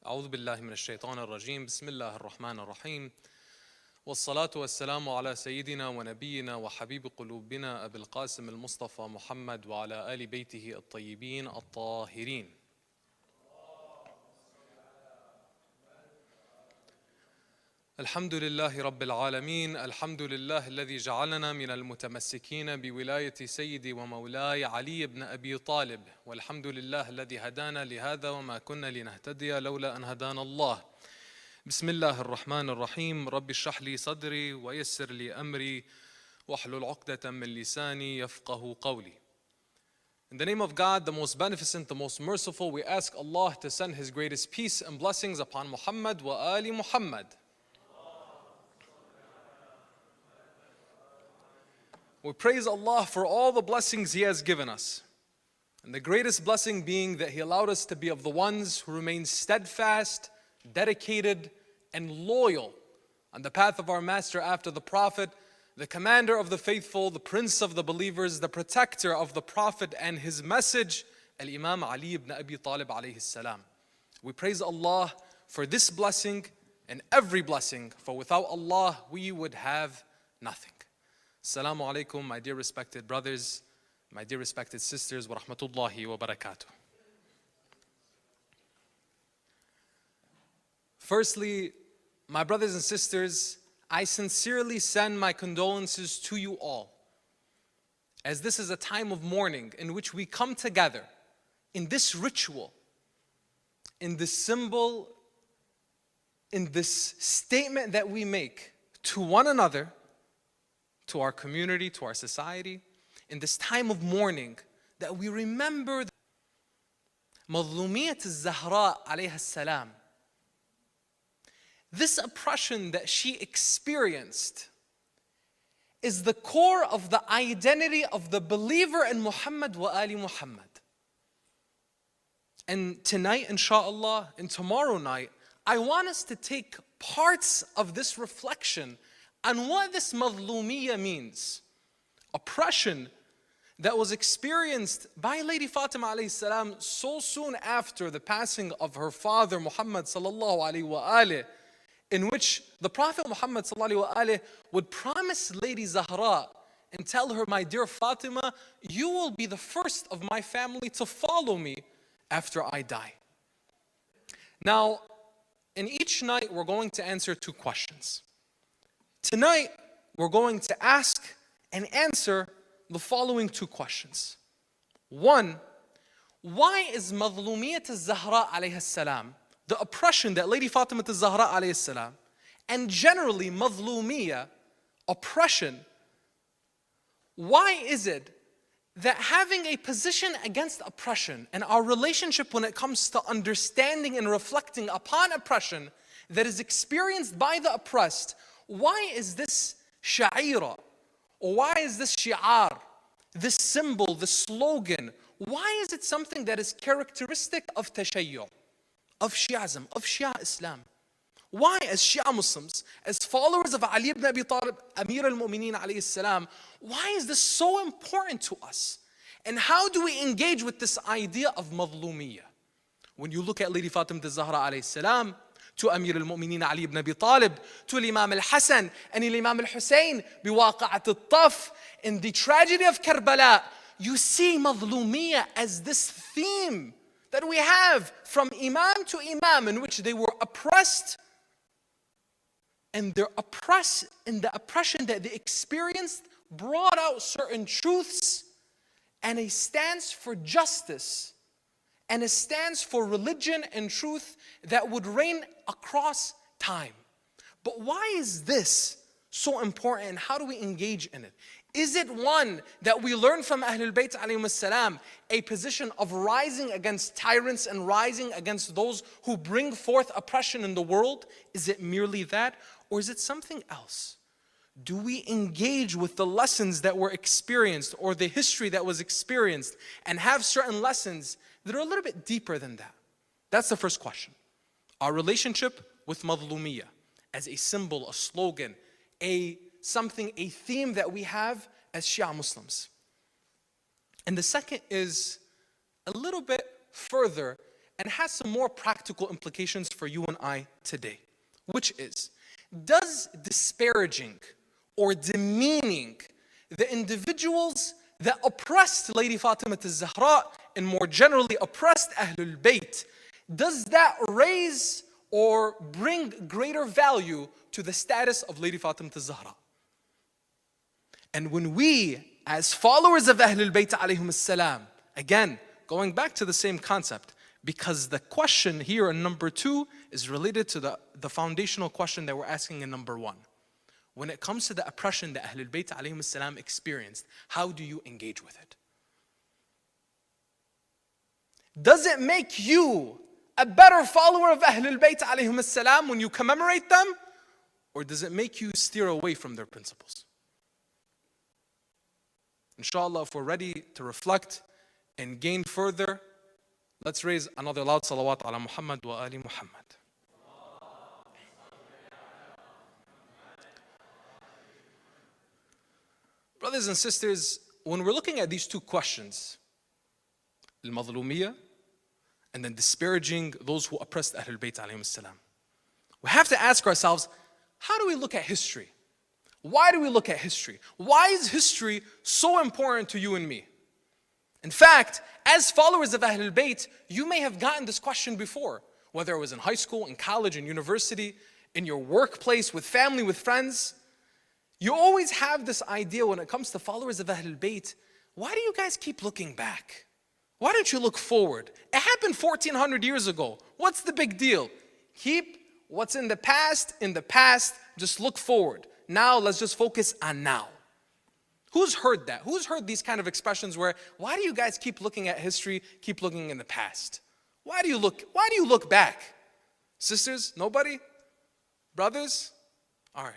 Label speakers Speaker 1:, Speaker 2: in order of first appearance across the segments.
Speaker 1: أعوذ بالله من الشيطان الرجيم بسم الله الرحمن الرحيم والصلاة والسلام على سيدنا ونبينا وحبيب قلوبنا أبي القاسم المصطفى محمد وعلى آل بيته الطيبين الطاهرين. الحمد لله رب العالمين، الحمد لله الذي جعلنا من المتمسكين بولاية سيدي ومولاي علي بن أبي طالب، والحمد لله الذي هدانا لهذا وما كنا لنهتدي لولا أن هدانا الله. بسم الله الرحمن الرحيم. رب اشرح لي صدري ويسر لي أمري واحلل عقدة من لساني يفقه قولي. In the name of God, the most beneficent, the most merciful, we ask Allah to send His greatest peace and blessings upon Muhammad wa ali Muhammad. We praise Allah for all the blessings He has given us. And the greatest blessing being that He allowed us to be of the ones who remain steadfast, dedicated, and loyal on the path of our Master after the Prophet, the commander of the faithful, the prince of the believers, the protector of the Prophet and his message, Imam Ali ibn Abi Talib alayhi salam. We praise Allah for this blessing and every blessing, for without Allah we would have nothing. Assalamu alaikum, my dear respected brothers, my dear respected sisters, wa rahmatullahi wa barakatuh. Firstly, my brothers and sisters, I sincerely send my condolences to you all, as this is a time of mourning in which we come together in this ritual, in this symbol, in this statement that we make to one another, to our community, to our society, in this time of mourning, that we remember Mazlumiyat al-Zahra alayha salam. This oppression that she experienced is the core of the identity of the believer in Muhammad wa ali Muhammad. And tonight, inshallah, and tomorrow night, I want us to take parts of this reflection on what this mazlumiyya means. Oppression that was experienced by Lady Fatima alayhi salam so soon after the passing of her father Muhammad sallallahu alayhi wa alih, in which the Prophet Muhammad sallallahu alayhi wa alih would promise Lady Zahra and tell her, my dear Fatima, you will be the first of my family to follow me after I die. Now, in each night we're going to answer two questions. Tonight, we're going to ask and answer the following two questions. One, why is Mazlumiyat al-Zahra alayha salam, the oppression that Lady Fatima al-Zahra alayhi salam, and generally Mazlumiyya, oppression, why is it that having a position against oppression and our relationship when it comes to understanding and reflecting upon oppression that is experienced by the oppressed, why is this sha'ira, or why is this shi'ar, this symbol, this slogan, why is it something that is characteristic of tashayyu', of Shi'ism, of Shia Islam? Why, as Shia Muslims, as followers of Ali ibn Abi Talib, Amir al-Mu'mineen alayhi salam, why is this so important to us? And how do we engage with this idea of mazlumiyya? When you look at Lady Fatima al-Zahra alayhi salam, to Amir al-Mu'mineen Ali ibn Abi Talib, to Imam al-Hasan and Imam al-Hussein, biwaqa'at al-Taf, in the tragedy of Karbala, you see mazlumiyya as this theme that we have from Imam to Imam, in which they were oppressed, and the oppression that they experienced brought out certain truths and a stance for justice and a stance for religion and truth that would reign across time. But why is this so important, and how do we engage in it? Is it one that we learn from Ahlul Bayt alayhim salam, a position of rising against tyrants and rising against those who bring forth oppression in the world? Is it merely that, or is it something else? Do we engage with the lessons that were experienced or the history that was experienced and have certain lessons that are a little bit deeper than that? That's the first question. Our relationship with mazlumiyya as a symbol, a slogan, a theme that we have as Shia Muslims. And the second is a little bit further and has some more practical implications for you and I today, which is, does disparaging or demeaning the individuals that oppressed Lady Fatimah al-Zahra and more generally oppressed Ahlul Bayt, does that raise or bring greater value to the status of Lady Fatimah al-Zahra? And when we, as followers of Ahlul Bayt alayhim as-salam, again, going back to the same concept, because the question here in number 2 is related to the foundational question that we're asking in number 1. When it comes to the oppression that Ahlul Bayt alayhim as-salam experienced, how do you engage with it? Does it make you a better follower of Ahlul Bayt alayhim as-salam when you commemorate them? Or does it make you steer away from their principles? Inshallah, if we're ready to reflect and gain further, let's raise another loud salawat ala Muhammad wa ali Muhammad. Brothers and sisters, when we're looking at these two questions, al-madhlumiyya, and then disparaging those who oppressed Ahlul Bayt alayhim as-salam, we have to ask ourselves, how do we look at history? Why do we look at history? Why is history so important to you and me? In fact, as followers of Ahlul Bayt, you may have gotten this question before, whether it was in high school, in college, in university, in your workplace, with family, with friends. You always have this idea when it comes to followers of Ahlul Bayt, why do you guys keep looking back? Why don't you look forward? It happened 1400 years ago. What's the big deal? Keep what's in the past, just look forward. Now let's just focus on now. Who's heard that? Who's heard these kind of expressions where, why do you guys keep looking at history, keep looking in the past? Why do you look back? Sisters, nobody? Brothers? All right.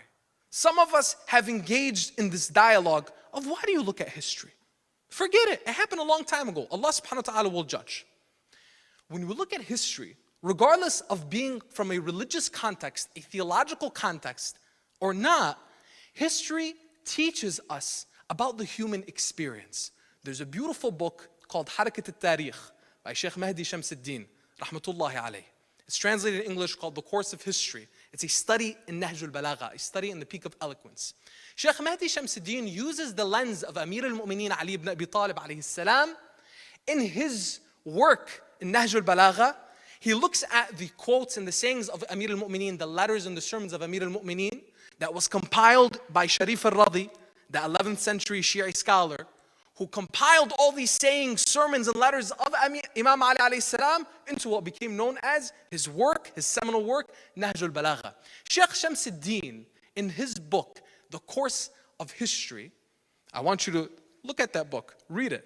Speaker 1: Some of us have engaged in this dialogue of why do you look at history? Forget it. It happened a long time ago. Allah subhanahu wa ta'ala will judge. When we look at history, regardless of being from a religious context, a theological context, or not, history teaches us about the human experience. There's a beautiful book called Harakat al-Tarikh by Sheikh Mahdi Shamsuddin, rahmatullahi alayh. It's translated in English called The Course of History. It's a study in Nahj al-Balagha, a study in the peak of eloquence. Sheikh Mahdi Shamsuddin uses the lens of Amir al-Mu'mineen Ali ibn Abi Talib alayhi salam in his work in Nahj al-Balagha. He looks at the quotes and the sayings of Amir al-Mu'mineen, the letters and the sermons of Amir al-Mu'mineen that was compiled by Sharif al-Radi, the 11th century Shi'i scholar, who compiled all these sayings, sermons, and letters of Imam Ali alayhi salam into what became known as his work, his seminal work, Nahj al-Balagha. Sheikh Shamsuddin, in his book, The Course of History, I want you to look at that book, read it.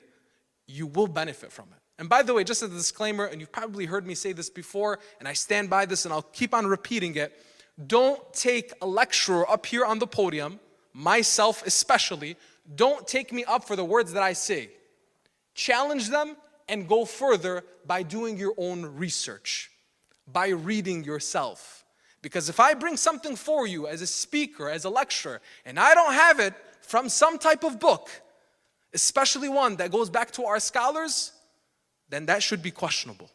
Speaker 1: You will benefit from it. And by the way, just as a disclaimer, and you've probably heard me say this before, and I stand by this and I'll keep on repeating it, don't take a lecturer up here on the podium, myself especially, don't take me up for the words that I say. Challenge them and go further by doing your own research, by reading yourself. Because if I bring something for you as a speaker, as a lecturer, and I don't have it from some type of book, especially one that goes back to our scholars, then that should be questionable.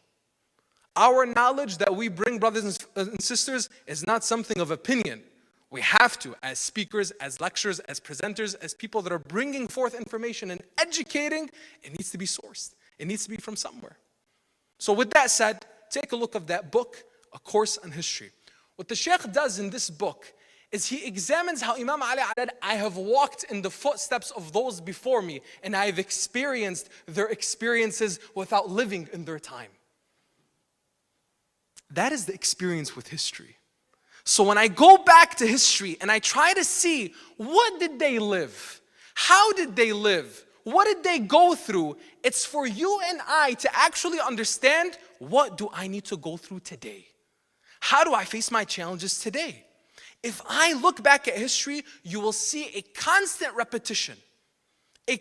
Speaker 1: Our knowledge that we bring, brothers and sisters, is not something of opinion. We have to, as speakers, as lecturers, as presenters, as people that are bringing forth information and educating, it needs to be sourced. It needs to be from somewhere. So with that said, take a look of that book, A Course on History. What the Shaykh does in this book is he examines how Imam Ali said, I have walked in the footsteps of those before me, and I have experienced their experiences without living in their time. That is the experience with history. So when I go back to history and I try to see what did they live, how did they live, what did they go through, it's for you and I to actually understand, what do I need to go through today? How do I face my challenges today? If I look back at history, you will see a constant repetition, and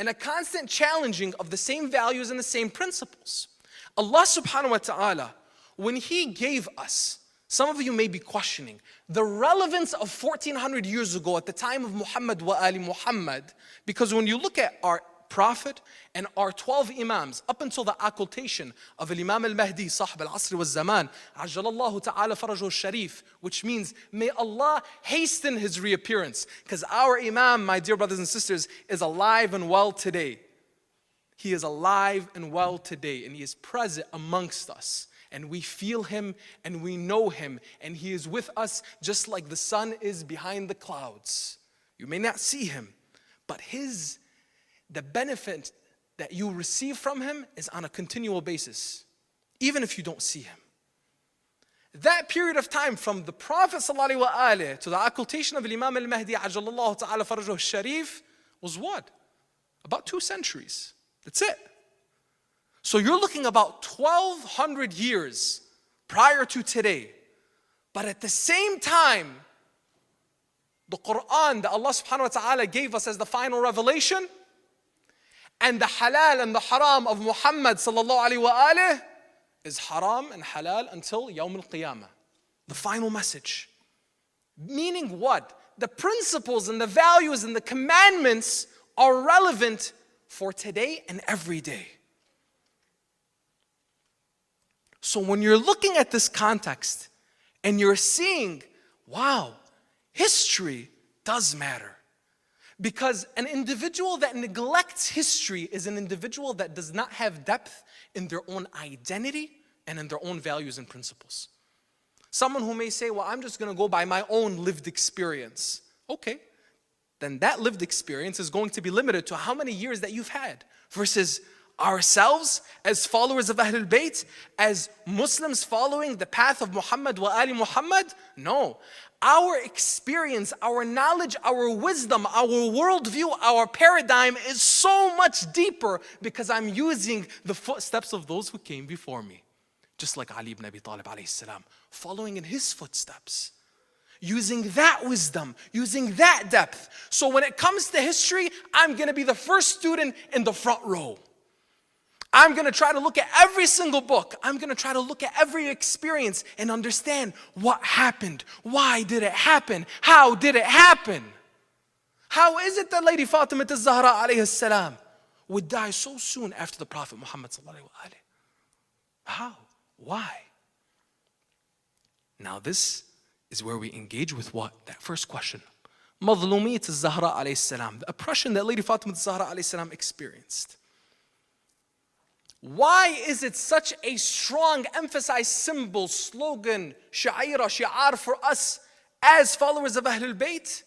Speaker 1: a constant challenging of the same values and the same principles. Allah subhanahu wa ta'ala, when He gave us, some of you may be questioning, the relevance of 1400 years ago at the time of Muhammad wa ali Muhammad, because when you look at our Prophet and our 12 Imams up until the occultation of Imam al-Mahdi, Sahib al-Asr wal-Zaman, Ajjalallahu ta'ala farajuhu sharif, which means may Allah hasten his reappearance. Because our Imam, my dear brothers and sisters, is alive and well today. He is alive and well today, and he is present amongst us. And we feel him and we know him, and he is with us just like the sun is behind the clouds. You may not see him, but the benefit that you receive from him is on a continual basis, even if you don't see him. That period of time from the Prophet ﷺ to the occultation of Imam al-Mahdi Ajjalallahu ta'ala farajuhu sharif was what? About 2 centuries. That's it. So you're looking about 1,200 years prior to today. But at the same time, the Quran that Allah subhanahu wa ta'ala gave us as the final revelation, and the halal and the haram of Muhammad sallallahu alayhi wa alih is haram and halal until Yawm al-Qiyamah. The final message. Meaning what? The principles and the values and the commandments are relevant for today and every day. So when you're looking at this context and you're seeing, wow, history does matter. Because an individual that neglects history is an individual that does not have depth in their own identity and in their own values and principles. Someone who may say, well, I'm just going to go by my own lived experience. Okay, then that lived experience is going to be limited to how many years that you've had versus ourselves as followers of Ahlul Bayt, as Muslims following the path of Muhammad wa Ali Muhammad. No, our experience, our knowledge, our wisdom, our worldview, our paradigm is so much deeper because I'm using the footsteps of those who came before me. Just like Ali ibn Abi Talib alayhi salam, following in his footsteps. Using that wisdom, using that depth. So when it comes to history, I'm going to be the first student in the front row. I'm going to try to look at every single book. I'm going to try to look at every experience and understand what happened. Why did it happen? How did it happen? How is it that Lady Fatimiya al-Zahra alayhi salam would die so soon after the Prophet Muhammad sallallahu alayhi? How? Why? Now this is where we engage with what? That first question. Madhlumiyat al-Zahra alayhi salam, the oppression that Lady Fatimiya al-Zahra alayhi salam experienced. Why is it such a strong, emphasized symbol, slogan, shi'ar for us as followers of Ahlul Bayt?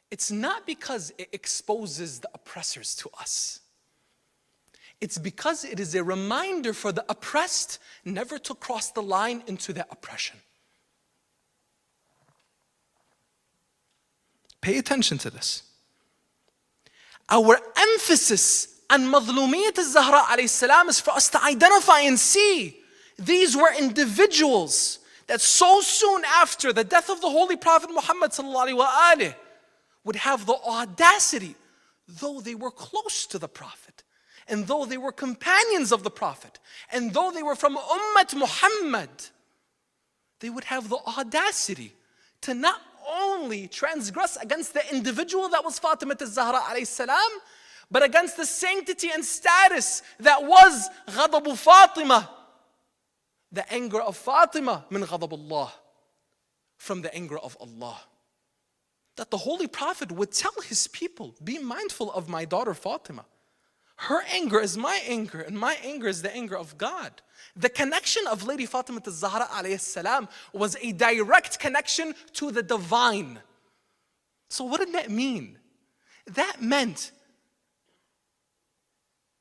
Speaker 1: It's not because it exposes the oppressors to us. It's because it is a reminder for the oppressed never to cross the line into that oppression. Pay attention to this. Our emphasis and Madhlumiyat al-Zahra alayhi salam is for us to identify and see these were individuals that so soon after the death of the Holy Prophet Muhammad sallallahu alaihi wasallam would have the audacity, though they were close to the Prophet, and though they were companions of the Prophet, and though they were from Ummat Muhammad, they would have the audacity to not only transgress against the individual that was Fatimiya al-Zahra alayhi salam, but against the sanctity and status that was ghadabu Fatima, the anger of Fatima, min ghadab from the anger of Allah. That the Holy Prophet would tell his people, be mindful of my daughter Fatima. Her anger is my anger, and my anger is the anger of God. The connection of Lady Fatimiya al-Zahra alayhi salam was a direct connection to the divine. So what did that mean? That meant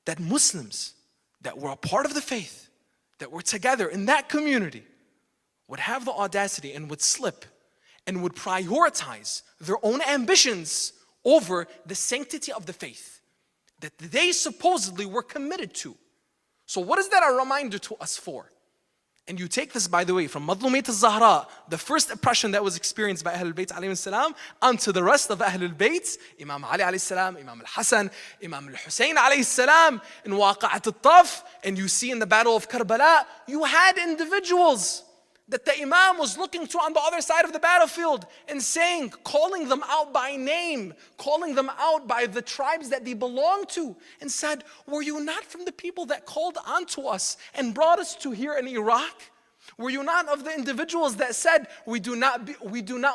Speaker 1: that Muslims that were a part of the faith, that were together in that community, would have the audacity and would slip and would prioritize their own ambitions over the sanctity of the faith that they supposedly were committed to. So what is that a reminder to us for? And you take this, by the way, from Madhlumiyat al-Zahra, the first oppression that was experienced by Ahlul Bayt alayhi salam, onto the rest of Ahlul Bayt, Imam Ali alayhi salam, Imam al-Hasan, Imam al-Hussein alayhi salam, in Waqa'at al-Taf, and you see in the Battle of Karbala, you had individuals that the Imam was looking to on the other side of the battlefield and saying, calling them out by name, calling them out by the tribes that they belong to, and said, were you not from the people that called onto us and brought us to here in Iraq? Were you not of the individuals that said, we do not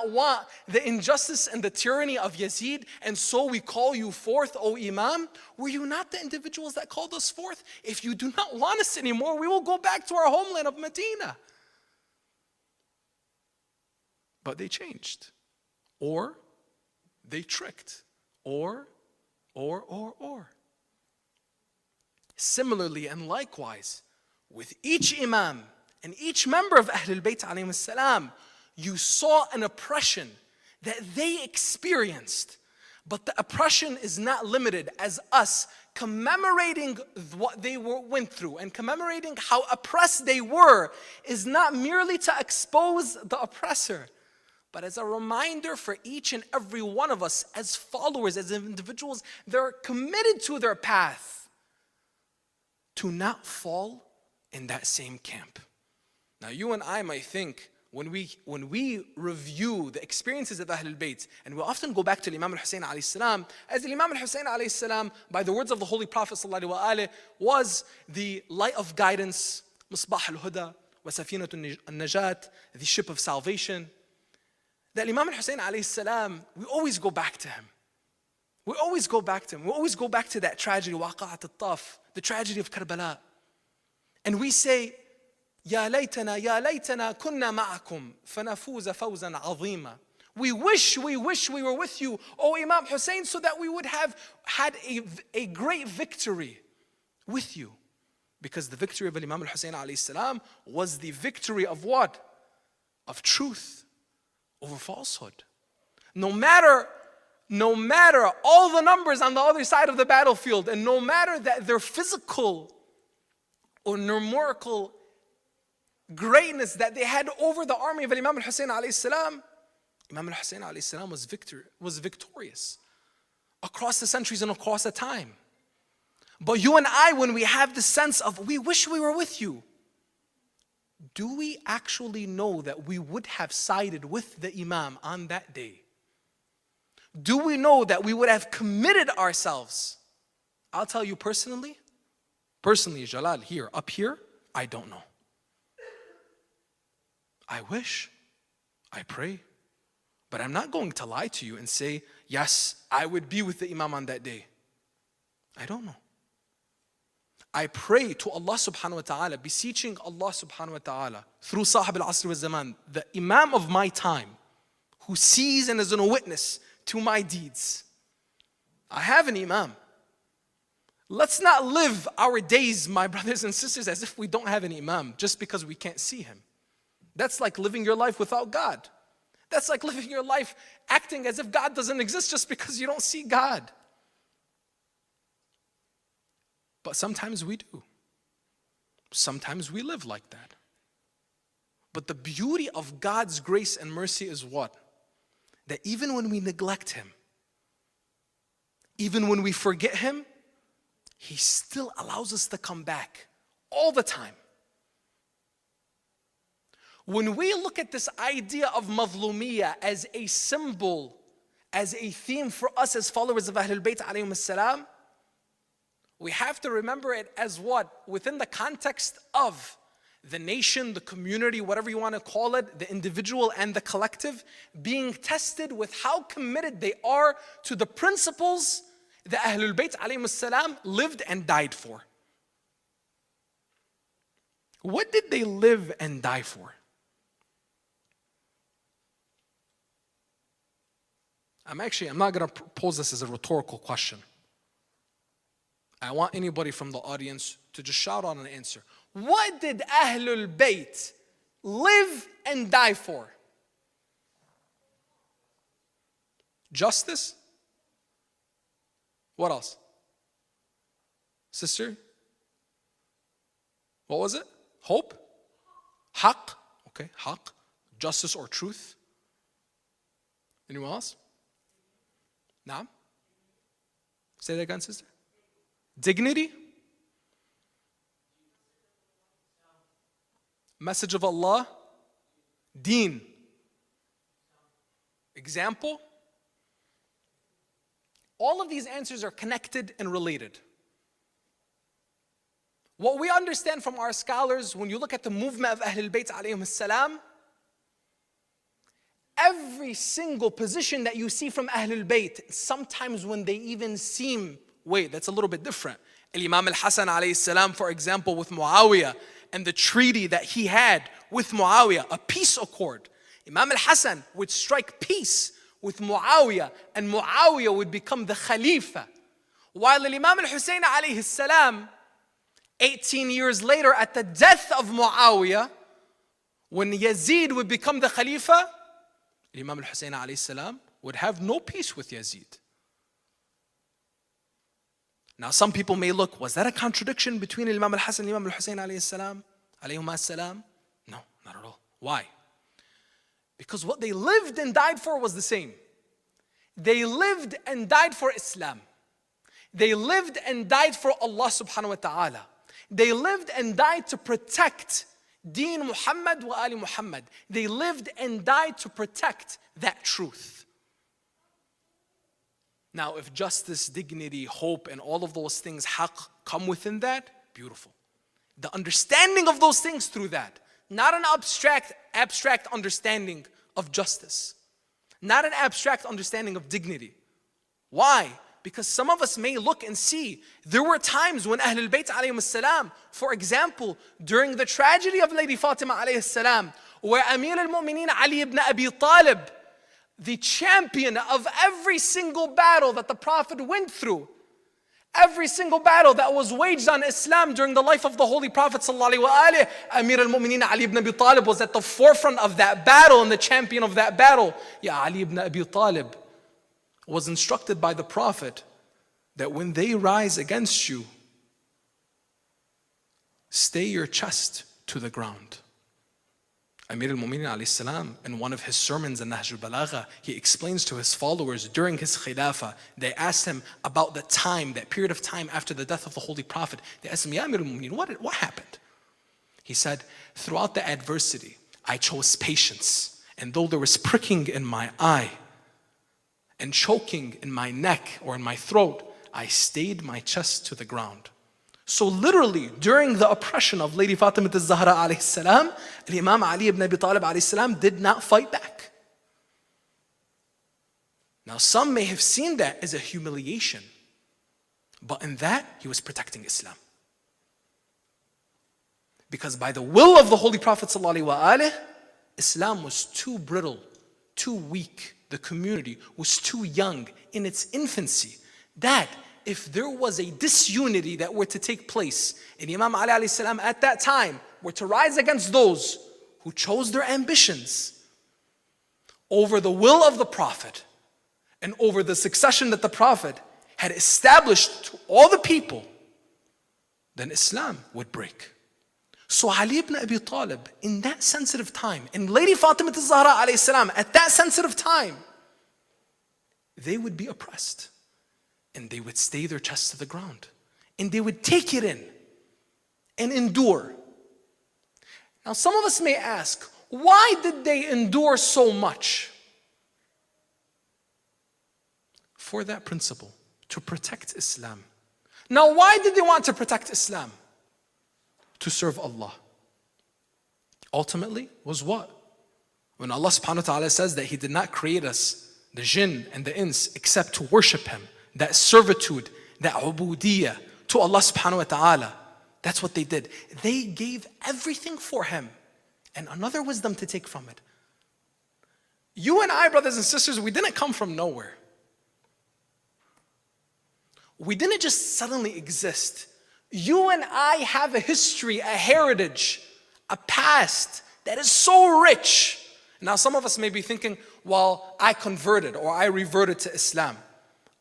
Speaker 1: want the injustice and the tyranny of Yazid, and so we call you forth, O Imam? Were you not the individuals that called us forth? If you do not want us anymore, we will go back to our homeland of Medina. But they changed, or they tricked, or. Similarly and likewise, with each Imam and each member of Ahlul Bayt alayhim salam, you saw an oppression that they experienced. But the oppression is not limited as us commemorating what they went through and commemorating how oppressed they were is not merely to expose the oppressor, but as a reminder for each and every one of us as followers, as individuals that are committed to their path, to not fall in that same camp. Now you and I might think, when we review the experiences of Ahlul Bayt, and we often go back to Imam al-Hussein alayhi salam, as Imam al-Hussein alayhi salam, by the words of the Holy Prophet sallallahu alayhi wa was the light of guidance, Misbah al-Huda, wa Safinatu al-Najat, the ship of salvation. That Imam al-Hussein alayhi salam, we always go back to him. We always go back to him. We always go back to that tragedy, Waqa'at al-Taf, the tragedy of Karbala. And we say, يا ليتنا كنا معكم فنفوز فوزا عظيما. We wish we were with you, O Imam Hussein, so that we would have had a great victory with you. Because the victory of Imam al-Hussein alayhi salam was the victory of what? Of truth over falsehood. No matter all the numbers on the other side of the battlefield, and no matter that their physical or numerical greatness that they had over the army of Imam al-Hussein alayhi salam, Imam al-Hussein alayhi salam was victorious across the centuries and across the time. But you and I, when we have the sense of we wish we were with you, do we actually know that we would have sided with the Imam on that day? Do we know that we would have committed ourselves? I'll tell you personally, Jalal, up here, I don't know. I wish, I pray, but I'm not going to lie to you and say, yes, I would be with the Imam on that day. I don't know. I pray to Allah subhanahu wa ta'ala, beseeching Allah subhanahu wa ta'ala, through Sahib al-Asr wa Zaman, the Imam of my time, who sees and is a witness to my deeds. I have an Imam. Let's not live our days, my brothers and sisters, as if we don't have an Imam, just because we can't see him. That's like living your life without God. That's like living your life acting as if God doesn't exist just because you don't see God. But sometimes we do. Sometimes we live like that. But the beauty of God's grace and mercy is what? That even when we neglect Him, even when we forget Him, He still allows us to come back all the time. When we look at this idea of Mazlumiyya as a symbol, as a theme for us as followers of Ahlul Bayt alayhim as-salam, we have to remember it as what? Within the context of the nation, the community, whatever you want to call it, the individual and the collective, being tested with how committed they are to the principles that Ahlul Bayt alayhim as-salam lived and died for. What did they live and die for? I'm not going to pose this as a rhetorical question. I want anybody from the audience to just shout out an answer. What did Ahlul Bayt live and die for? Justice? What else? Sister? What was it? Hope? Haqq? Okay, haqq. Justice or truth? Anyone else? Naam? Say that again, sister. Dignity? Message of Allah? Deen. Example. All of these answers are connected and related. What we understand from our scholars, when you look at the movement of Ahlul Bayt alayhim salam, every single position that you see from Ahlul Bayt, sometimes when they even seem, wait, that's a little bit different. Imam al-Hasan alayhi salam, for example, with Muawiyah, and the treaty that he had with Muawiyah, a peace accord. Imam al-Hasan would strike peace with Muawiyah, and Muawiyah would become the Khalifa. While Imam al-Hussein alayhi salam, 18 years later, at the death of Muawiyah, when Yazid would become the Khalifa, Imam al-Hussein alayhi salam would have no peace with Yazid. Now some people may look, was that a contradiction between Imam al-Hasan and Imam al-Hussein alayhi salam? Alayhuma salam? No, not at all. Why? Because what they lived and died for was the same. They lived and died for Islam. They lived and died for Allah subhanahu wa ta'ala. They lived and died to protect Deen Muhammad wa Ali Muhammad. They lived and died to protect that truth. Now, if justice, dignity, hope, and all of those things, haqq, come within that, beautiful. The understanding of those things through that. Not an abstract understanding of justice. Not an abstract understanding of dignity. Why? Because some of us may look and see, there were times when Ahlul Bayt alayhim salam, for example, during the tragedy of Lady Fatima alayhi salam, where Amir al-Mu'mineen Ali ibn Abi Talib, the champion of every single battle that the Prophet went through, every single battle that was waged on Islam during the life of the Holy Prophet sallallahu alaihi wasallam, Amir al-Mu'mineen Ali ibn Abi Talib was at the forefront of that battle and the champion of that battle. Ya Ali ibn Abi Talib was instructed by the Prophet that when they rise against you, stay your chest to the ground. Amir al-Mu'mineen alayhi salam, in one of his sermons in Nahj al-Balagha, he explains to his followers during his khilafah, they asked him about the time, that period of time after the death of the Holy Prophet. They asked him, Ya Amir al-Mu'mineen, what happened? He said, throughout the adversity, I chose patience. And though there was pricking in my eye and choking in my neck or in my throat, I stayed my chest to the ground. So literally, during the oppression of Lady Fatima al-Zahra alayhi salam, Imam Ali ibn Abi Talib alayhi salam did not fight back. Now some may have seen that as a humiliation, but in that, he was protecting Islam. Because by the will of the Holy Prophet sallallahu alaihi wasallam, Islam was too brittle, too weak. The community was too young in its infancy, that if there was a disunity that were to take place, and Imam Ali alayhi salam at that time were to rise against those who chose their ambitions over the will of the Prophet and over the succession that the Prophet had established to all the people, then Islam would break. So Ali ibn Abi Talib, in that sensitive time, and Lady Fatima al-Zahra alayhi salam, at that sensitive time, they would be oppressed. And they would stay their chests to the ground. And they would take it in and endure. Now some of us may ask, why did they endure so much? For that principle, to protect Islam. Now why did they want to protect Islam? To serve Allah. Ultimately, was what? When Allah subhanahu wa ta'ala says that He did not create us, the jinn and the ins, except to worship Him. That servitude, that ubudiyah to Allah subhanahu wa ta'ala. That's what they did. They gave everything for Him. And another wisdom to take from it. You and I, brothers and sisters, we didn't come from nowhere. We didn't just suddenly exist. You and I have a history, a heritage, a past that is so rich. Now some of us may be thinking, well, I converted or I reverted to Islam.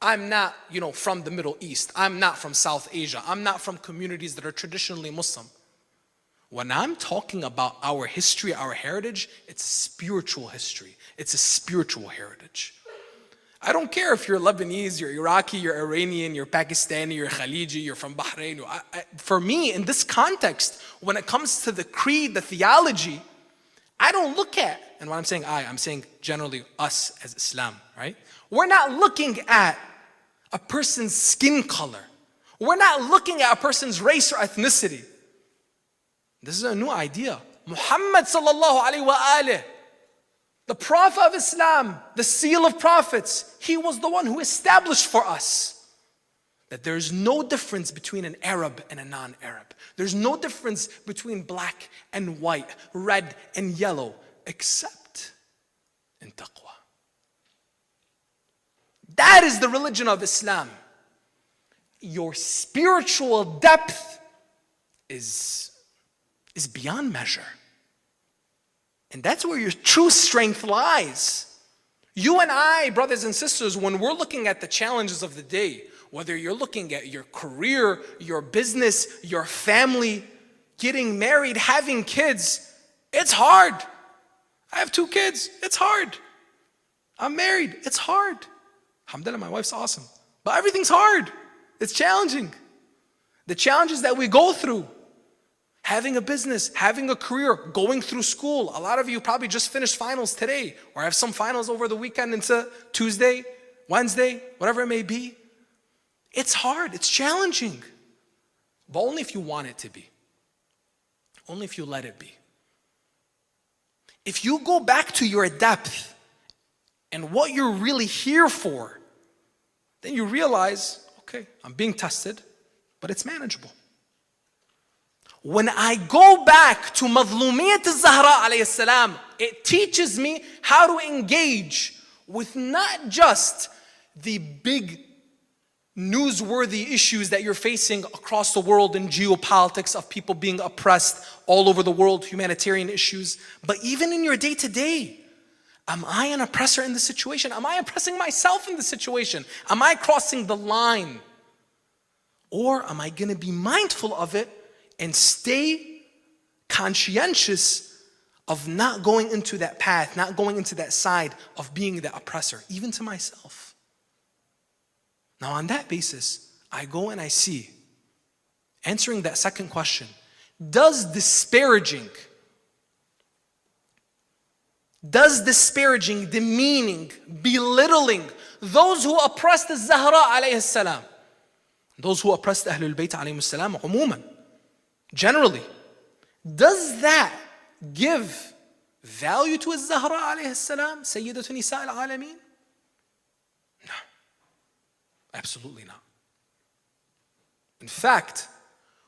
Speaker 1: I'm not, from the Middle East. I'm not from South Asia. I'm not from communities that are traditionally Muslim. When I'm talking about our history, our heritage, it's spiritual history. It's a spiritual heritage. I don't care if you're Lebanese, you're Iraqi, you're Iranian, you're Pakistani, you're Khaliji, you're from Bahrain. For me, in this context, when it comes to the creed, the theology, I don't look at, and when I'm saying I'm saying generally us as Islam, right? We're not looking at a person's skin color. We're not looking at a person's race or ethnicity. This is a new idea. Muhammad sallallahu alaihi wa alih, the Prophet of Islam, the seal of prophets, he was the one who established for us that there's no difference between an Arab and a non-Arab. There's no difference between black and white, red and yellow, except in taqwa. That is the religion of Islam. Your spiritual depth is beyond measure. And that's where your true strength lies. You and I, brothers and sisters, when we're looking at the challenges of the day, whether you're looking at your career, your business, your family, getting married, having kids, it's hard. I have 2 kids, it's hard. I'm married, it's hard. Alhamdulillah, my wife's awesome. But everything's hard. It's challenging. The challenges that we go through, having a business, having a career, going through school. A lot of you probably just finished finals today, or have some finals over the weekend into Tuesday, Wednesday, whatever it may be. It's hard, it's challenging. But only if you want it to be. Only if you let it be. If you go back to your depth and what you're really here for, then you realize, okay, I'm being tested, but it's manageable. When I go back to Madhlumiyat al-Zahra alayhi salam, it teaches me how to engage with not just the big newsworthy issues that you're facing across the world in geopolitics of people being oppressed all over the world, humanitarian issues, but even in your day-to-day. Am I an oppressor in this situation? Am I oppressing myself in this situation? Am I crossing the line? Or am I going to be mindful of it and stay conscientious of not going into that path, not going into that side of being the oppressor, even to myself? Now on that basis, I go and I see, answering that second question, does disparaging, demeaning, belittling those who oppressed the Zahra alayhi salam, those who oppressed Ahlul Bayt alayhi salam, umuman, generally, does that give value to Zahra alayhi salam, Sayyidatu Nisa al-Alameen? No, absolutely not. In fact,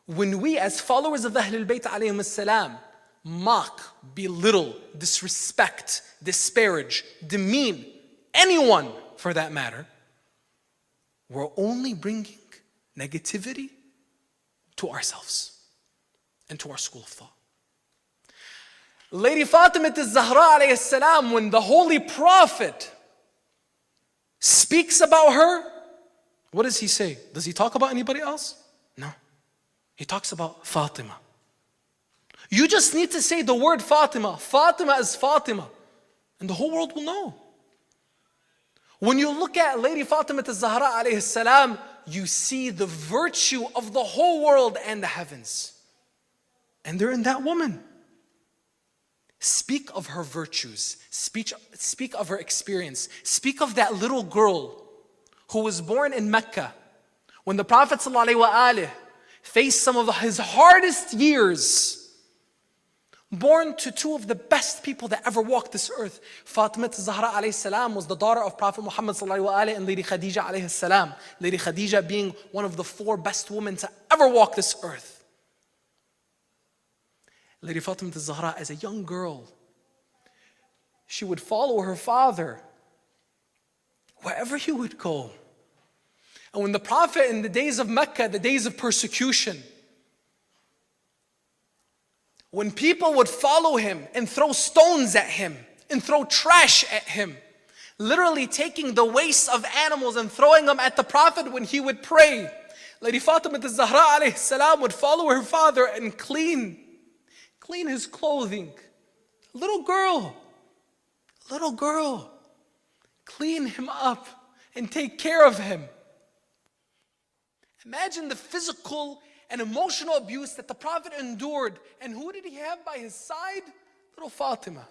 Speaker 1: when we as followers of Ahlul Bayt alayhi salam mock, belittle, disrespect, disparage, demean anyone for that matter, we're only bringing negativity to ourselves and to our school of thought. Lady Fatimiya al-Zahra alayhi salam, when the Holy Prophet speaks about her, what does he say? Does he talk about anybody else? No. He talks about Fatima. You just need to say the word Fatima. Fatima is Fatima. And the whole world will know. When you look at Lady Fatimiya al-Zahra alayhi salam, you see the virtue of the whole world and the heavens. And they're in that woman. Speak of her virtues. Speak of her experience. Speak of that little girl who was born in Mecca when the Prophet ﷺ faced some of his hardest years. Born to 2 of the best people that ever walked this earth. Fatimiya al-Zahra alayhi salam was the daughter of Prophet Muhammad ﷺ and Lady Khadija alayhi salam. Lady Khadija being one of the 4 best women to ever walk this earth. Lady Fatimiya al-Zahra, as a young girl, she would follow her father wherever he would go. And when the Prophet, in the days of Mecca, the days of persecution, when people would follow him and throw stones at him and throw trash at him, literally taking the waste of animals and throwing them at the Prophet when he would pray, Lady Fatimiya al-Zahra alayhi salam would follow her father and clean his clothing. Little girl, clean him up and take care of him. Imagine the physical and emotional abuse that the Prophet endured. And who did he have by his side? little Fatima.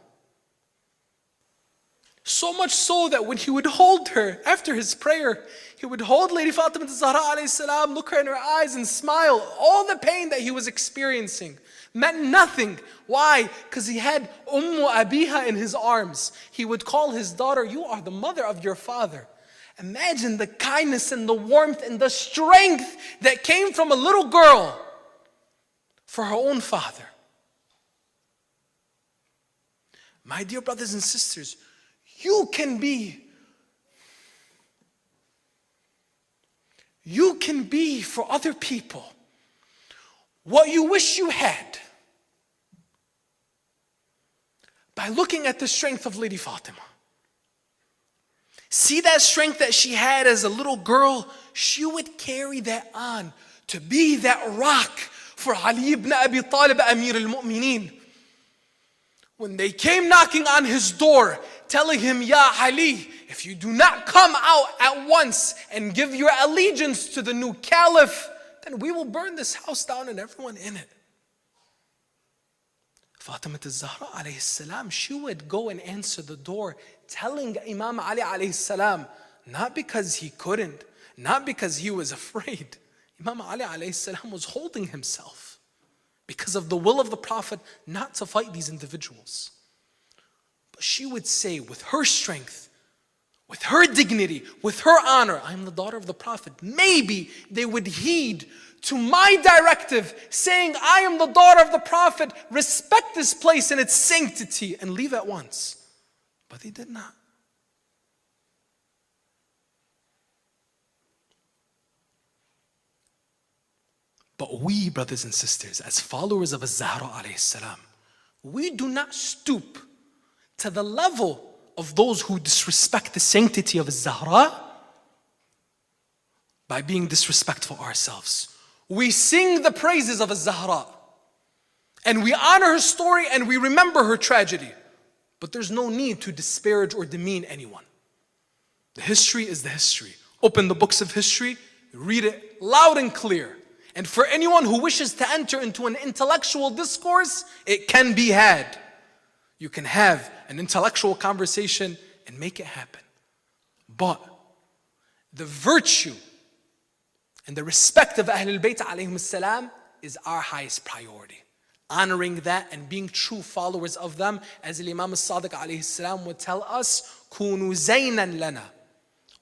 Speaker 1: So much so that when he would hold her after his prayer, he would hold Lady Fatima Zahra alayhi salam, look her in her eyes and smile. All the pain that he was experiencing meant nothing. Why? Because he had Abiha in his arms. He would call his daughter, you are the mother of your father. Imagine the kindness and the warmth and the strength that came from a little girl for her own father. My dear brothers and sisters, you can be for other people what you wish you had by looking at the strength of Lady Fatima. See that strength that she had as a little girl? She would carry that on to be that rock for Ali ibn Abi Talib, Amir al-Mu'mineen. When they came knocking on his door, telling him, Ya Ali, if you do not come out at once and give your allegiance to the new caliph, then we will burn this house down and everyone in it. Fatima al-Zahra alayhi salam, she would go and answer the door, telling Imam Ali alayhi salam, not because he couldn't, not because he was afraid. Imam Ali alayhi salam was holding himself because of the will of the Prophet not to fight these individuals. But she would say with her strength, with her dignity, with her honor, I am the daughter of the Prophet. Maybe they would heed to my directive saying, I am the daughter of the Prophet, respect this place and its sanctity and leave at once. But they did not. But we, brothers and sisters, as followers of Az-Zahra alayhi salam, we do not stoop to the level of those who disrespect the sanctity of Az-Zahra by being disrespectful ourselves. We sing the praises of Az-Zahra and we honor her story and we remember her tragedy. But there's no need to disparage or demean anyone. The history is the history. Open the books of history, read it loud and clear. And for anyone who wishes to enter into an intellectual discourse, it can be had. You can have an intellectual conversation and make it happen. But the virtue and the respect of Ahlul Bayt alayhim salam is our highest priority. Honoring that and being true followers of them, as Imam al-Sadiq alayhi salam would tell us, كُونُوا زَيْنًا لَنَا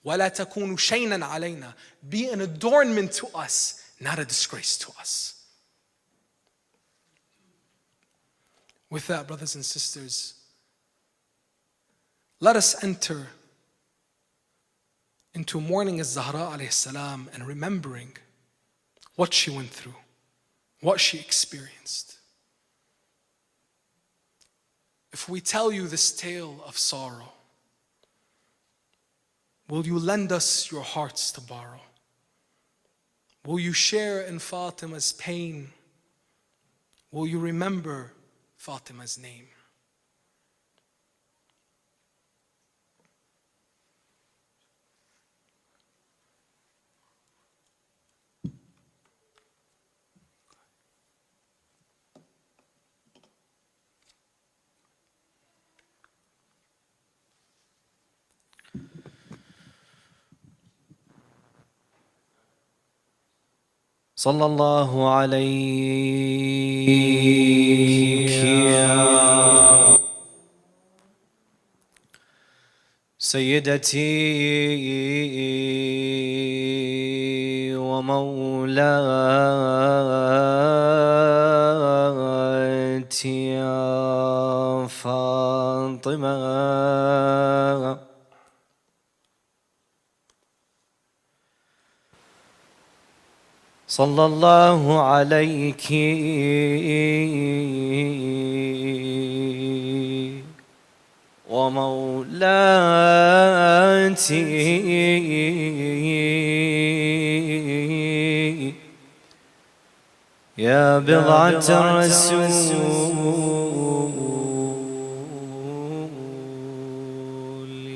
Speaker 1: وَلَا تَكُونُوا شَيْنًا عَلَيْنَا. Be an adornment to us, not a disgrace to us. With that, brothers and sisters, let us enter into mourning Az-Zahra alayhi salam and remembering what she went through, what she experienced. If we tell you this tale of sorrow, will you lend us your hearts to borrow? Will you share in Fatima's pain? Will you remember Fatima's name?
Speaker 2: صلى الله عليك يا سيدتي ومولاتي يا فاطمة. صلى الله عليك ومولاتي يا بضعة الرسول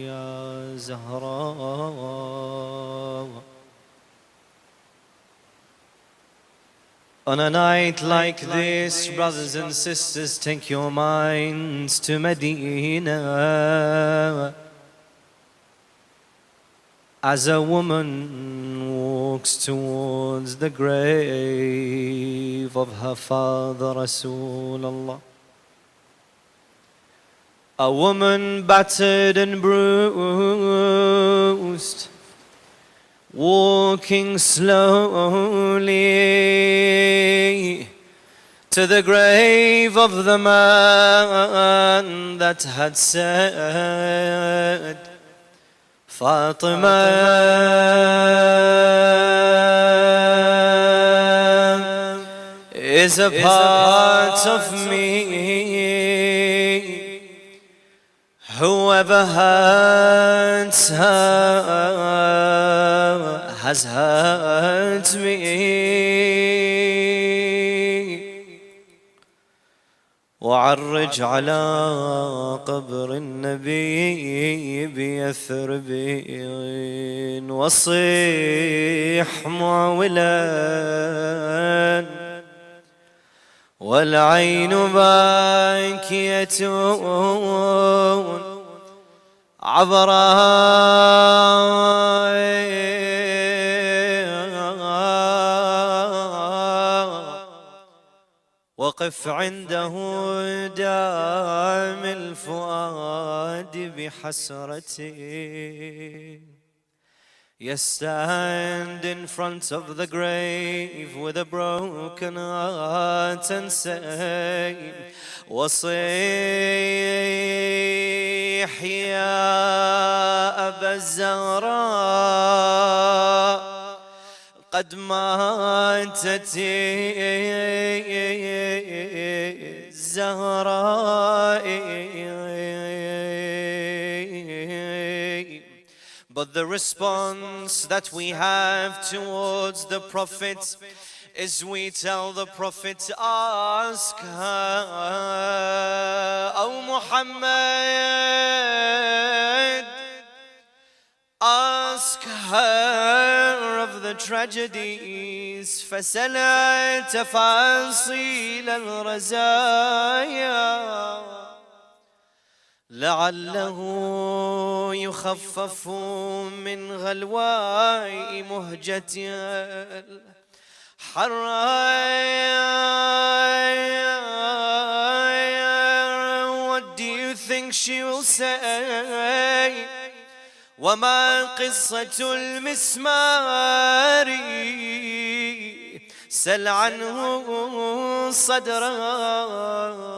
Speaker 2: يا زهراء. On a night like this, brothers and sisters, take your minds to Medina. As a woman walks towards the grave of her father, Rasulullah. A woman battered and bruised, walking slowly to the grave of the man that had said, Fatima is a part of me. Whoever hurts her has hurt me. وعرج على قبر النبي بيثرب وصيح معولا والعين باكية عبراء وقف عنده دام الفؤاد بحسرته. You stand in front of the grave with a broken heart and say, وصيح يا أبا الزهراء قد ماتت الزهراء. But the response that we have towards the Prophet is we tell the Prophet, ask her, O Muhammad, ask her of the tragedies, فسل تفاصيل الرزايا لعله يخفف من غلواء مهجتها الحرايا. What do you think she will say? وما قصة المسمار سل عنه صدرها.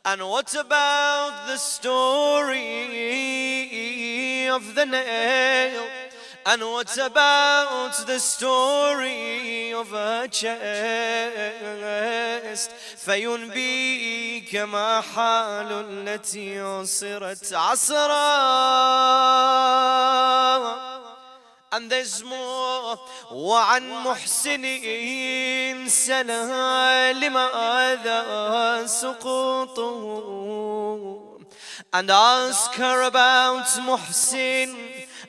Speaker 2: And what about the story of the nail? And what about the story of her chest? فينبيك ما حال التي عصرت عصرا. And there's more. وعن محسن سنها لماذا سقوطه. And ask her about Muhsin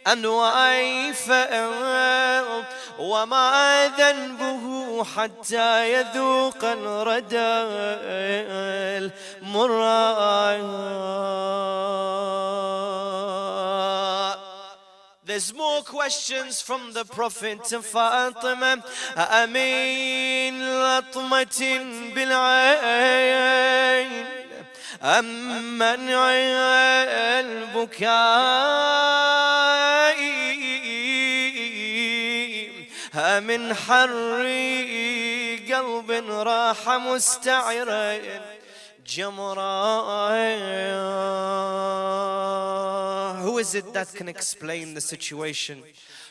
Speaker 2: and why fell وما ذنبه حتى يذوق الردى المر. There's more questions from the Prophet to Fatima. أمين لطمة بالعين أم منع البكاء من حر قلب راح مستعرا جمرا. Who is it that can explain the situation?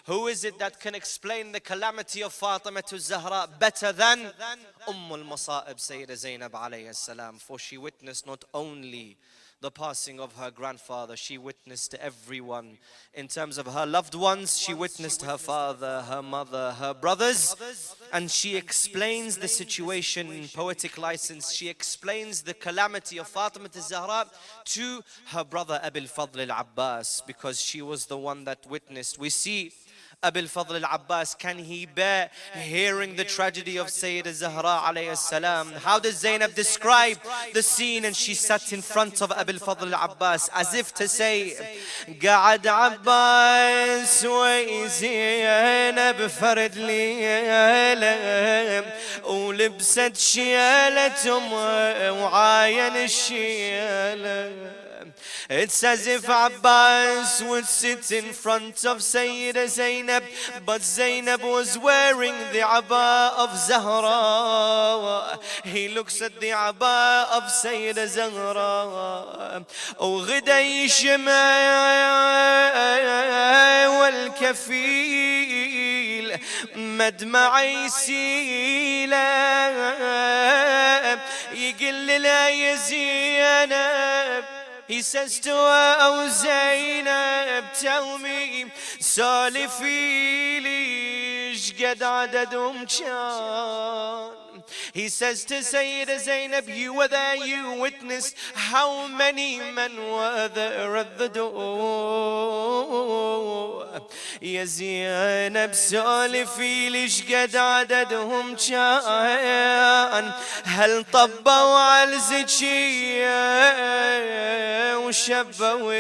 Speaker 2: Who is it that can explain the calamity of Fatima to Zahra better than al-Masa'ib, Sayyidah Zainab alayhi salam? For she witnessed not only the passing of her grandfather, she witnessed everyone. In terms of her loved ones, she witnessed her father, her mother, her brothers. And she explains the situation in poetic license. She explains the calamity of Fatima al-Zahra to her brother Abil Fadl al-Abbas, because she was the one that witnessed. We see Abu al-Fadl al-Abbas, can he bear hearing the tragedy of Sayyida Zahra alayhi salam? How does Zainab describe the scene? And she sat in front of Abu al-Fadl al-Abbas as if to say, قعد عباس وزينب فرد ليلة ولبست شيالتهم وعاين الشيالة. It's as if Abbas would sit in front of Sayyida Zainab, but Zainab was wearing the Abba of Zahra. He looks at the Abba of Sayyida Zahra. وغدا يشمع والكفيل مدمع يسيله يقل لا يا زينب. He says to her, oh Zainab, tell me, سالفي لي قد عددهم كان. He says to Sayyida Zainab, you were there, you witnessed how many men were there at the door. يا زينب سالفي لي قد عددهم كان. هل طبوا على الزكية وشبوا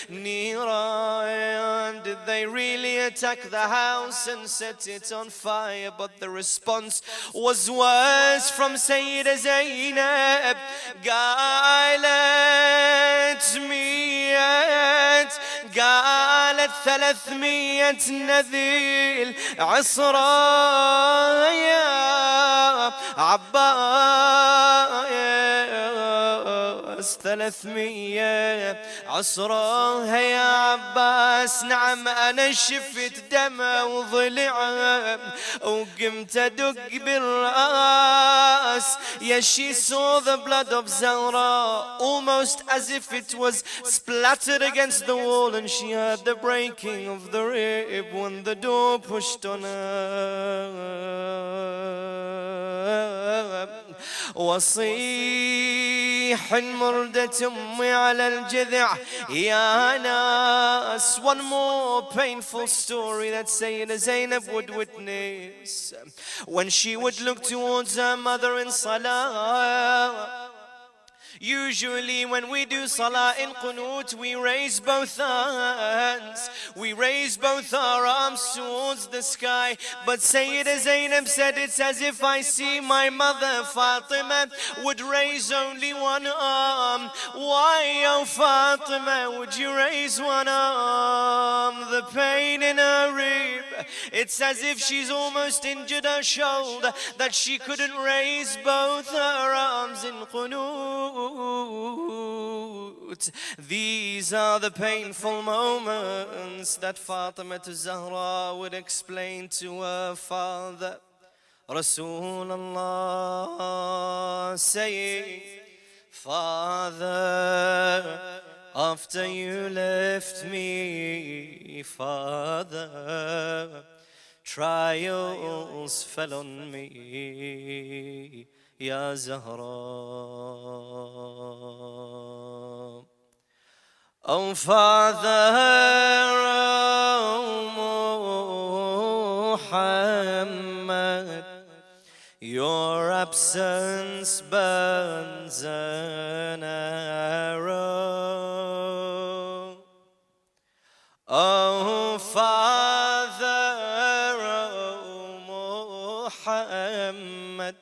Speaker 2: النيران? Did they really attack the house and set it on fire? But the response was words from Sayyida Zainab. قالت ميت قالت 300 نذيل عصرا يا عباس. 300 عصرها يا عباس. نعم أنا شفت دمه وضلعه وقمت أدق بالرأس. Yes, she saw the blood of Zahra almost as if it was splattered against the wall, and she heard the breaking of the rib when the door pushed on her. وصيح مردة أمي على الجذع يا ناس. One more painful story that Sayyida Zainab would witness when she would look towards her mother in salah. Usually when we do salah in qunut, we raise both our hands, we raise both our arms towards the sky. But Sayyida Zainab said, it's as if I see my mother Fatima would raise only one arm. Why, oh Fatima, would you raise one arm? The pain in her rib, it's as if she's almost injured her shoulder, that she couldn't raise both her arms in qunut. These are the painful moments that Fatima Zahra would explain to her father. Rasulullah saying, Father, after you left me, Father, trials fell on me, Ya Zahra. Oh Father, oh Muhammad, your absence burns an arrow. Oh Father, oh Muhammad,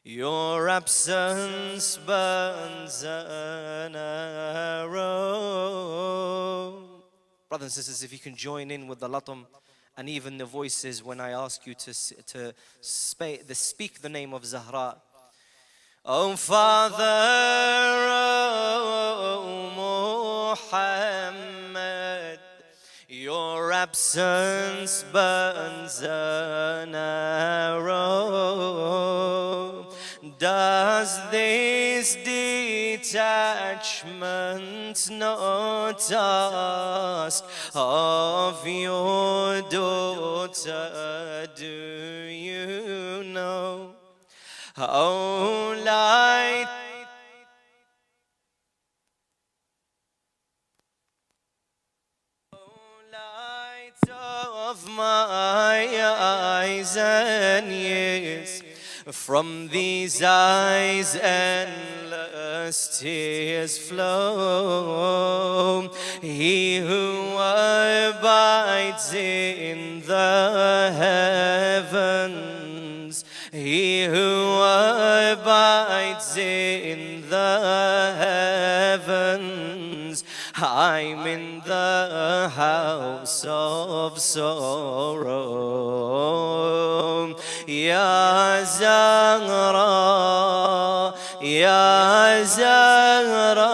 Speaker 2: your absence burns an arrow. Brothers and sisters, if you can join in with the latam and even the voices when I ask you to speak the name of Zahra. Oh Father, oh Muhammad, your absence burns an arrow. Does this detachment not ask of your daughter? Do you know? Oh, light. my eyes and ears. From these eyes endless tears flow. He who abides in the heavens, he who abides in the heavens, I'm in the house of sorrow. Ya Zahra, Ya Zahra,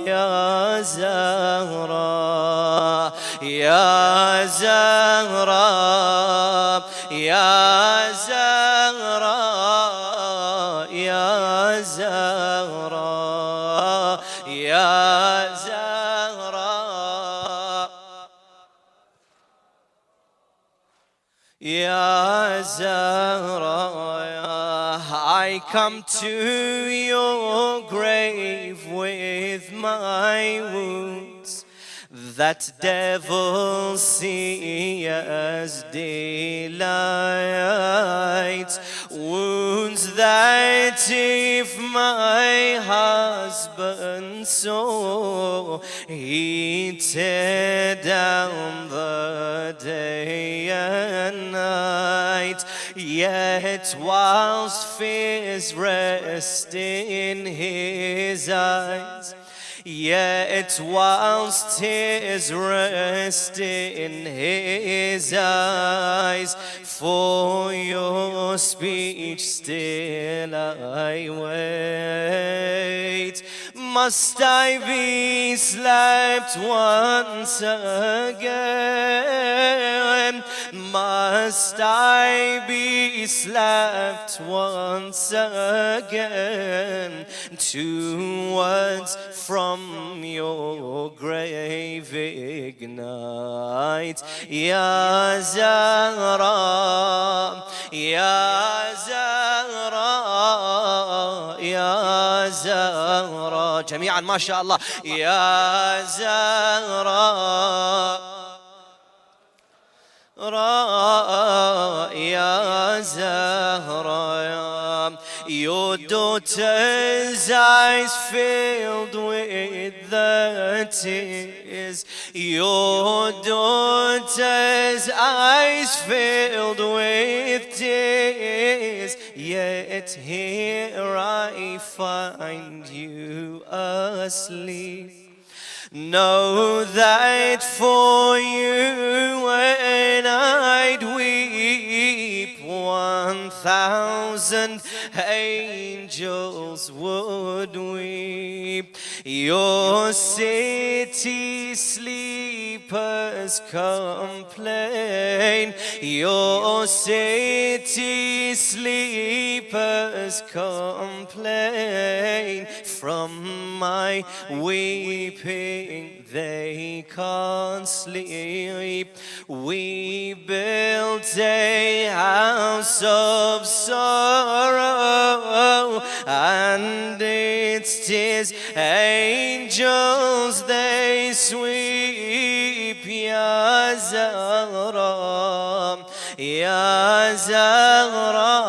Speaker 2: Ya Zahra, Ya Zahra, Ya Zahra, Ya Zahra, Ya Zahra, Ya Zahra. I come to your grave with my wounds, that devils see as delight, wounds that if my husband saw, he'd tear down the day and night. Yet whilst fears rest in his eyes, yet whilst tears rest in his eyes, for your speech still I wait. Must I be slapped once again? Must I be slapped once again? 2 words from your grave ignite. Ya Zahra, Ya Zahra, Ya Zahra. جميعا ما شاء الله. Ya Zahra, Ya Zahra. Your daughter's eyes filled with the tears, your daughter's eyes filled with tears, yet here I find you asleep. Know that for you when I'd weep, 1,000 angels would weep. Your city sleepers complain, your city sleepers complain. From my weeping they can't sleep. We built a house of sorrow, and its tears angels they sweep. Ya Zahra, Ya Zahra,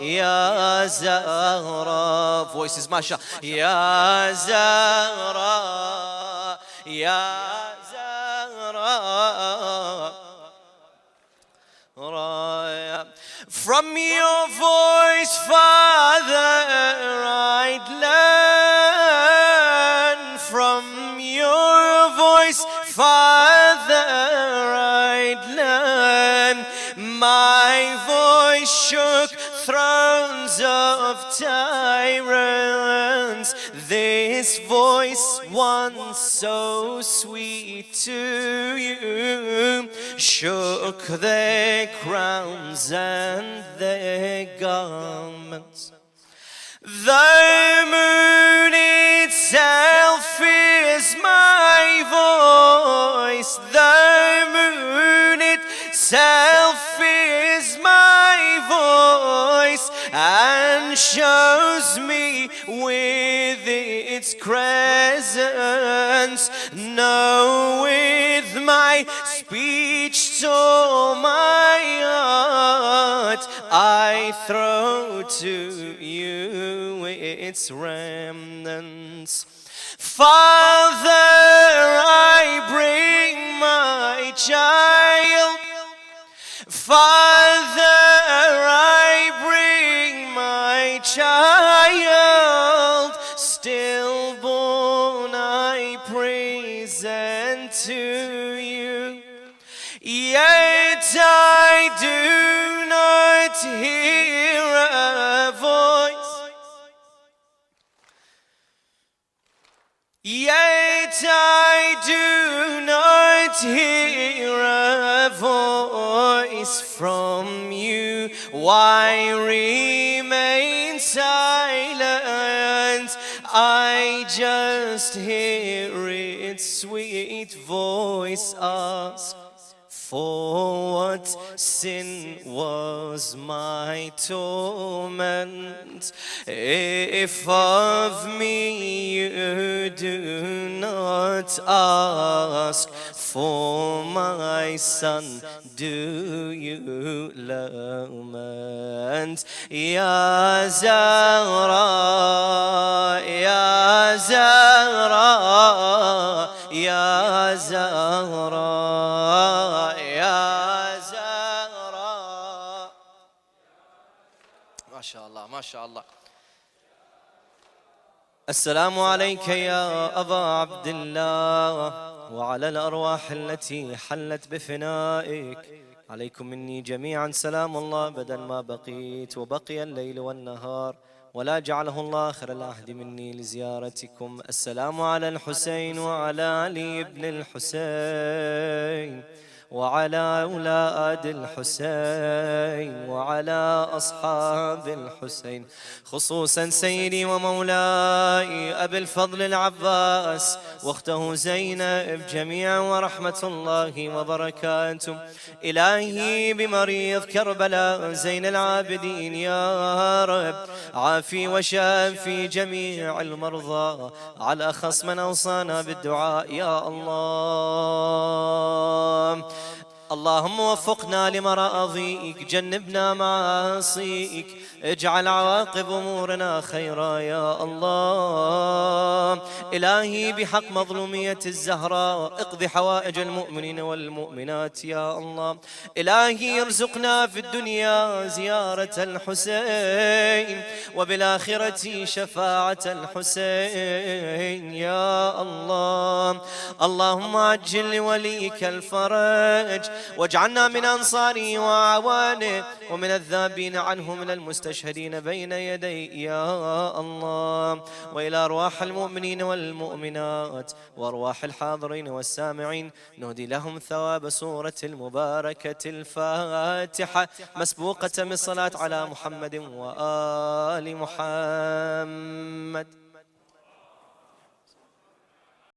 Speaker 2: Ya Zahra. Voices, masha. Ya Zahra, Ya Zahra. From your voice, Father, I'd learn. From your voice, Father, I'd learn. My voice shook thrones of tyrants. This voice, once so sweet to you, shook their crowns and their garments. The moon itself is my voice. The moon itself is my voice, and shows me with its presence. No, with my speech to my heart, I throw to you its remnants. Father, I bring my child. Father, I bring my child. Stillborn I present to you. Yet I do not hear a voice. Yet I do not hear a voice from you. Why remain silent? I just hear its sweet voice ask, for what sin was my torment? If of me you do not ask, for my son do you lament? Ya Zahra, Ya Zahra, Ya Zahra, Ya Zahra. ما شاء الله ما شاء الله. السلام عليك يا أبا عبد الله وعلى الأرواح التي حلت بفنائك. عليكم مني جميعا سلام الله بدل ما بقيت وبقي الليل والنهار، ولا جعله الله آخر العهد مني لزيارتكم. السلام على الحسين وعلى علي بن الحسين وعلى أولاد الحسين وعلى أصحاب الحسين، خصوصا سيدي ومولاي أبي الفضل العباس واخته زينب جميعا ورحمة الله وبركاته. إلهي بمريض كربلاء زين العابدين يا رب عافي وشافي جميع المرضى، على أخص من أوصانا بالدعاء يا الله. اللهم وفقنا لمراضيك، جنبنا معاصيك، اجعل عواقب أمورنا خيرا يا الله. إلهي بحق مظلومية الزهراء اقض حوائج المؤمنين والمؤمنات يا الله. إلهي ارزقنا في الدنيا زيارة الحسين وبالآخرة شفاعة الحسين يا الله. اللهم عجل لوليك الفرج واجعلنا من أنصاره وأعوانه ومن الذابين عنه من المستشهدين بين يدي يا الله. وإلى أرواح المؤمنين والمؤمنات وأرواح الحاضرين والسامعين نهدي لهم ثواب سورة المباركة الفاتحة مسبوقة بالصلاة على محمد وآل محمد.